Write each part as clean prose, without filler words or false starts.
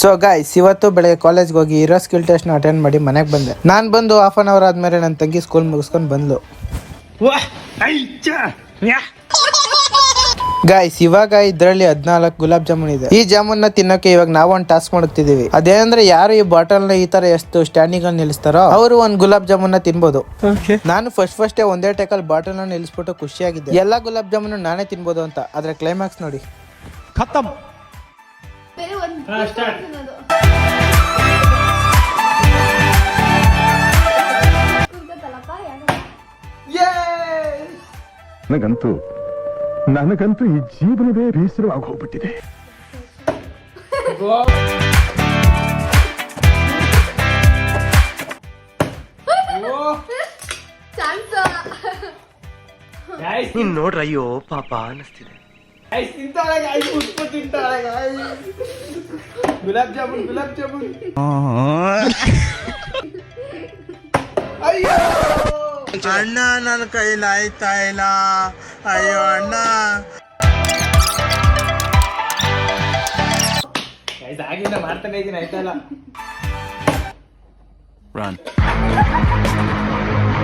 So guys, ಇವತ್ತು ಬೆಳಗ್ಗೆ ಕಾಲೇಜ್ಗೆ ಹೋಗಿ ಇರೋ ಸ್ಕಿಲ್ ಟೆಸ್ಟ್ ನ ಅಟೆಂಡ್ ಮಾಡಿ ಮನೆಗೆ ಬಂದೆ. ನಾನು ಬಂದು ಹಾಫ್ ಅನ್ ಅವರ್ ಆದ್ಮೇಲೆ ನನ್ನ ತಂಗಿ ಸ್ಕೂಲ್ ಮುಗಿಸ್ಕೊಂಡು ಬಂದ್ಲು. ಗೈಸ್, ಇವಾಗ ಇದ್ರಲ್ಲಿ 14 ಗುಲಾಬ್ ಜಾಮೂನ್ ಇದೆ. ಈ ಜಾಮೂನ್ ನ ತಿನ್ನೋಕೆ ಇವಾಗ ನಾವು ಒಂದು ಟಾಸ್ಕ್ ಮಾಡುತ್ತಿದೀವಿ. ಅದೇನಂದ್ರೆ ಯಾರು ಈ ಬಾಟಲ್ ನ ಈ ತರ ಎಷ್ಟು ಸ್ಟ್ಯಾಂಡಿಂಗ್ ಅಲ್ಲಿ ನಿಲ್ಲಿಸ್ತಾರೋ ಅವರು ಒಂದು ಗುಲಾಬ್ ಜಾಮೂನ್ ನ ತಿನ್ಬೋದು. ನಾನು ಫಸ್ಟ್ ಒಂದೇ ಟೇಕಲ್ ಬಾಟಲ್ ನ ನಿಲ್ಲಿಸ್ಬಿಟ್ಟು ಖುಷಿಯಾಗಿದ್ದೆ, ಎಲ್ಲಾ ಗುಲಾಬ್ ಜಾಮೂನ್ ನಾನೇ ತಿನ್ಬೋದು ಅಂತ. ಆದ್ರೆ ಕ್ಲೈಮ್ಯಾಕ್ಸ್ ನೋಡಿ, ಖತಮ್. ನನಗಂತೂ ಈ ಜೀವನವೇ ಬೇಸರವಾಗಿ ಹೋಗ್ಬಿಟ್ಟಿದೆ. ನೋಡ್ರ, ಅಯ್ಯೋ ಪಾಪ ಅನಿಸ್ತಿದೆ. ಗುಲಾಬ್ ಜಾಮೂನ್ ಅಯ್ಯೋ ಅಣ್ಣ, ನನ್ನ ಕೈಲಿ ಆಯ್ತಾ ಇಲ್ಲ. ಅಯ್ಯೋ ಅಣ್ಣ, ಆಗಿಂದ ಮಾಡ್ತಾನೆ ಇದೀನಿ, ಆಯ್ತಾ ಇಲ್ಲ.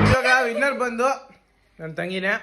ಇವಾಗ ವಿನ್ನರ್ ಬಂದು ನನ್ನ ತಂಗಿನೇ.